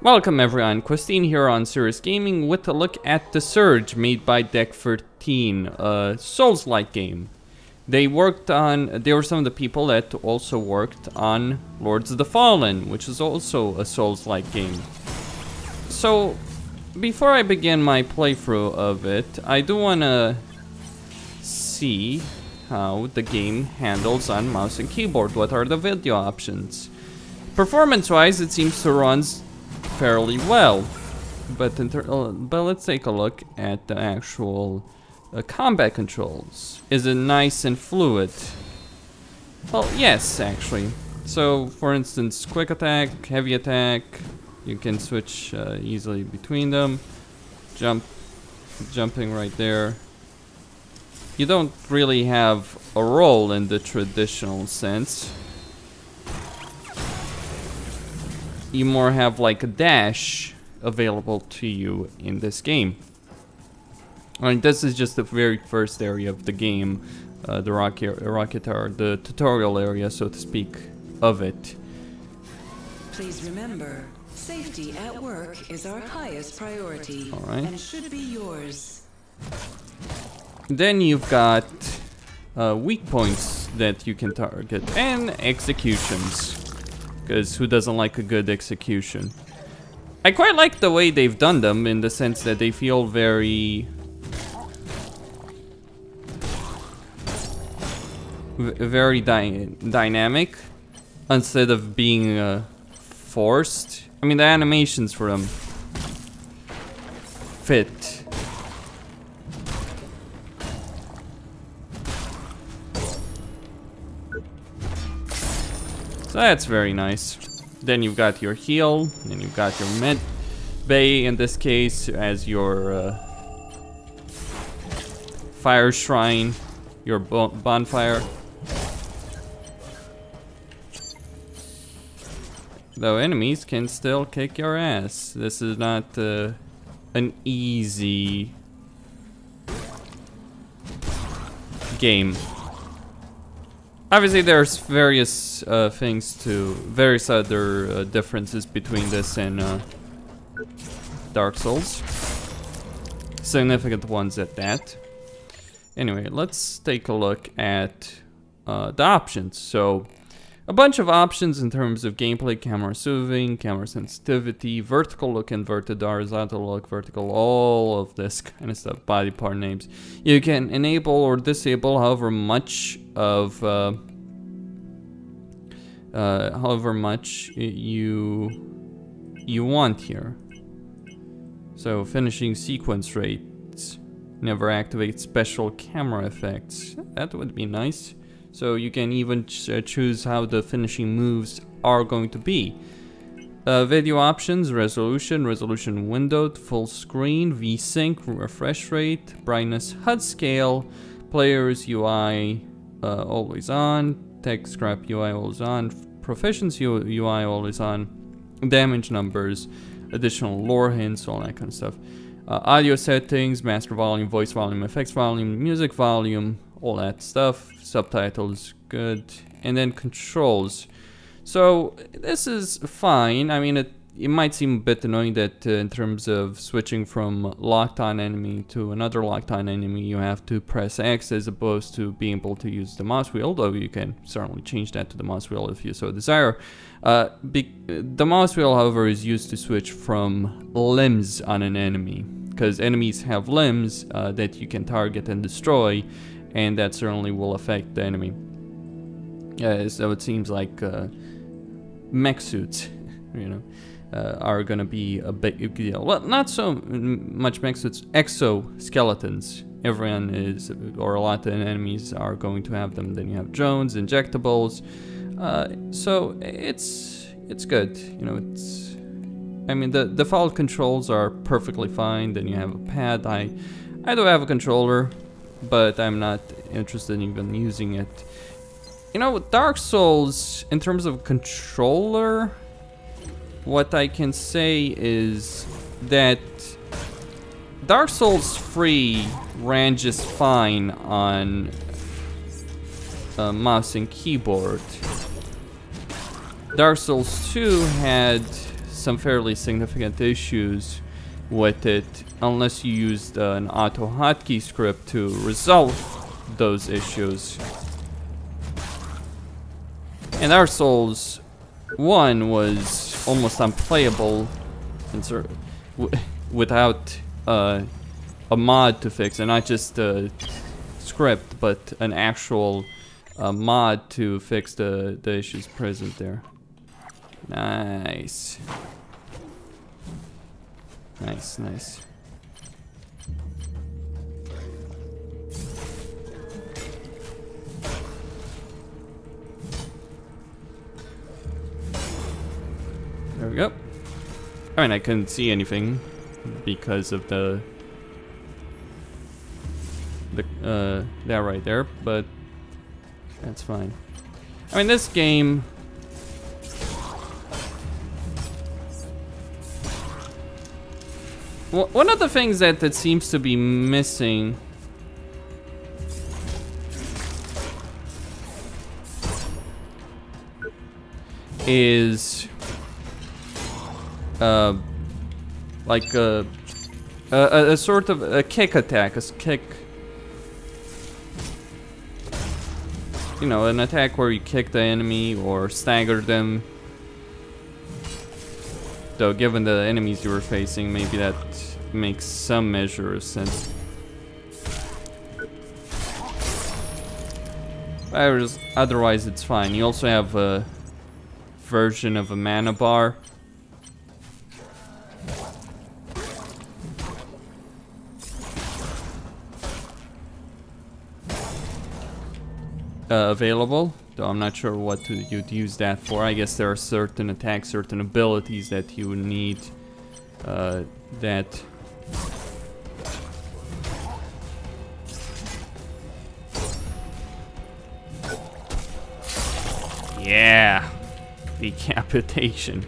Welcome everyone, Costin here on Serious Gaming with a look at The Surge made by Deck 13, a Souls-like game. They were some of the people that also worked on Lords of the Fallen, which is also a Souls-like game. So, before I begin my playthrough of it, I do want to see how the game handles on mouse and keyboard. What are the video options? Performance-wise, it seems to run fairly well, but let's take a look at the actual combat controls. Is it nice and fluid? Well, yes, actually. So, for instance, quick attack, heavy attack, you can switch easily between them. Jumping right there. You don't really have a roll in the traditional sense. You more have like a dash available to you in this game. I mean, this is just the very first area of the game, the rocket tower, the tutorial area, so to speak, of it. Please remember, safety at work is our highest priority, and should be yours. Then you've got weak points that you can target, and executions. Because who doesn't like a good execution? I quite like the way they've done them, in the sense that they feel very dynamic instead of being forced. I mean, the animations for them fit. So that's very nice. Then you've got your heal, then you've got your med bay in this case as your fire shrine, your bonfire. Though enemies can still kick your ass. This is not an easy game. Obviously, there's various various other differences between this and Dark Souls. Significant ones at that. Anyway, let's take a look at the options. So, a bunch of options in terms of gameplay: camera soothing, camera sensitivity, vertical look, inverted, horizontal look, vertical, all of this kind of stuff, body part names. You can enable or disable however much you want here. So finishing sequence rates, never activate special camera effects. That would be nice. So you can even choose how the finishing moves are going to be. Video options: resolution, resolution windowed, full screen, VSync, refresh rate, brightness, HUD scale, players UI always on, text scrap UI always on, proficiency UI always on, damage numbers, additional lore hints, all that kind of stuff. Audio settings, master volume, voice volume, effects volume, music volume, all that stuff. Subtitles, good. And then controls. So this is fine. I mean, it might seem a bit annoying that in terms of switching from locked on enemy to another locked on enemy, you have to press X as opposed to being able to use the mouse wheel, though you can certainly change that to the mouse wheel if you so desire. The mouse wheel, however, is used to switch from limbs on an enemy, because enemies have limbs that you can target and destroy, and that certainly will affect the enemy. So it seems like mech suits, you know, are gonna be a big deal. Well, not so much mech suits, exoskeletons. Everyone is, or a lot of enemies are going to have them. Then you have drones, injectables. So it's good, you know. I mean, the default controls are perfectly fine. Then you have a pad. I do have a controller, but I'm not interested in even using it. You know, with Dark Souls, in terms of controller, what I can say is that Dark Souls 3 ran just fine on mouse and keyboard. Dark Souls 2 had some fairly significant issues with it unless you used an auto hotkey script to resolve those issues. And Dark Souls 1 was almost unplayable without a mod to fix it, not just a script, but an actual mod to fix the issues present there. Nice. Nice, nice. There we go. I mean, I couldn't see anything because of that right there, but that's fine. I mean, this game, one of the things that seems to be missing is like a sort of a kick attack, you know, an attack where you kick the enemy or stagger them. Though, given the enemies you were facing, maybe that makes some measure of sense. Otherwise, it's fine. You also have a version of a mana bar. Available, though I'm not sure what you'd use that for. I guess there are certain attacks, certain abilities that you need that. Yeah, decapitation.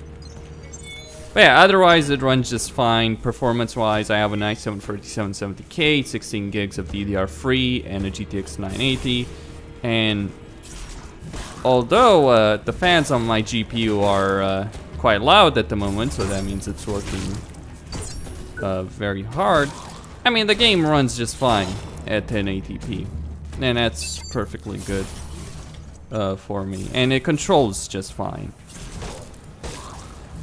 But yeah, otherwise it runs just fine. Performance-wise, I have a i7 3770K, 16 gigs of DDR3, and a GTX 980. And although the fans on my GPU are quite loud at the moment, so that means it's working very hard, I mean, the game runs just fine at 1080p, and that's perfectly good for me, and it controls just fine.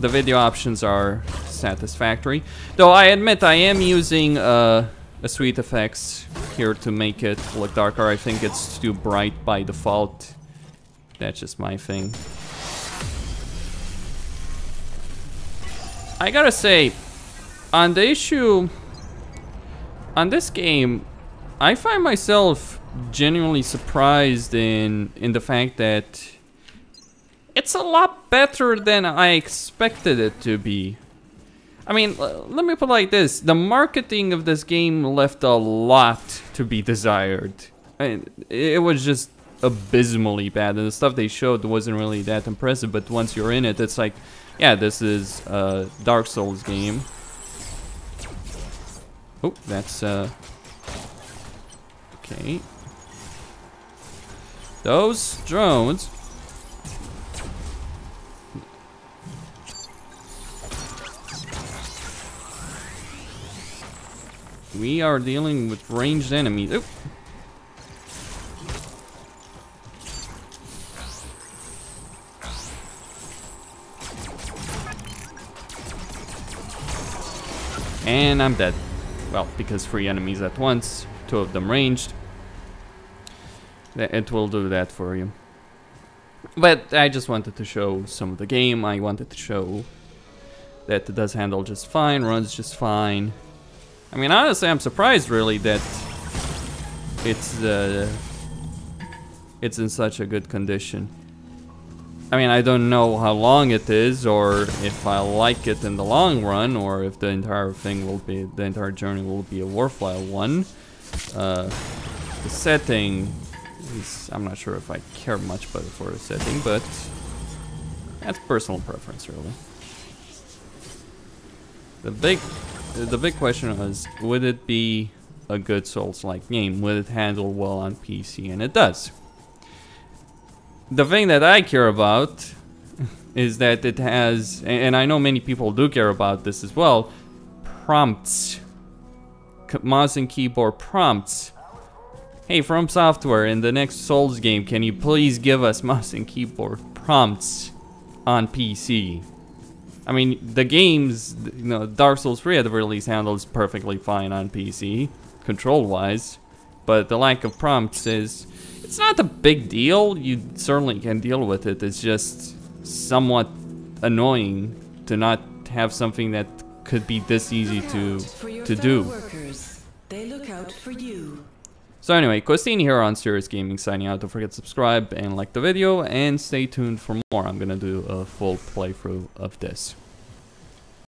The video options are satisfactory, though I admit I am using a Sweet Effects here to make it look darker. I think it's too bright by default. That's just my thing. I gotta say, on the issue, on this game, I find myself genuinely surprised in the fact that it's a lot better than I expected it to be. I mean, let me put it like this. The marketing of this game left a lot to be desired. I mean, it was just abysmally bad, and the stuff they showed wasn't really that impressive, but once you're in it, it's like, yeah, this is a Dark Souls game. Oh, that's, okay. Those drones. We are dealing with ranged enemies. Oop. And I'm dead. Well, because 3 enemies at once, 2 of them ranged. It will do that for you. But I just wanted to show some of the game. I wanted to show that it does handle just fine, runs just fine. I mean, honestly, I'm surprised really that it's in such a good condition. I mean, I don't know how long it is, or if I like it in the long run, or if the entire journey will be a worthwhile one. The setting is, I'm not sure if I care much for the setting, but that's personal preference, really. The big question was, would it be a good Souls-like game? Would it handle well on PC? And it does. The thing that I care about is that it has, and I know many people do care about this as well, prompts. Mouse and keyboard prompts. Hey, From Software, in the next Souls game, can you please give us mouse and keyboard prompts on PC? I mean, the games, you know, Dark Souls 3 at the release handles perfectly fine on PC, control-wise, but the lack of prompts is, it's not a big deal. You certainly can deal with it. It's just somewhat annoying to not have something that could be this easy to do. Workers. They look out for you. So anyway, Costin here on Serious Gaming signing out. Don't forget to subscribe and like the video, and stay tuned for more. I'm gonna do a full playthrough of this.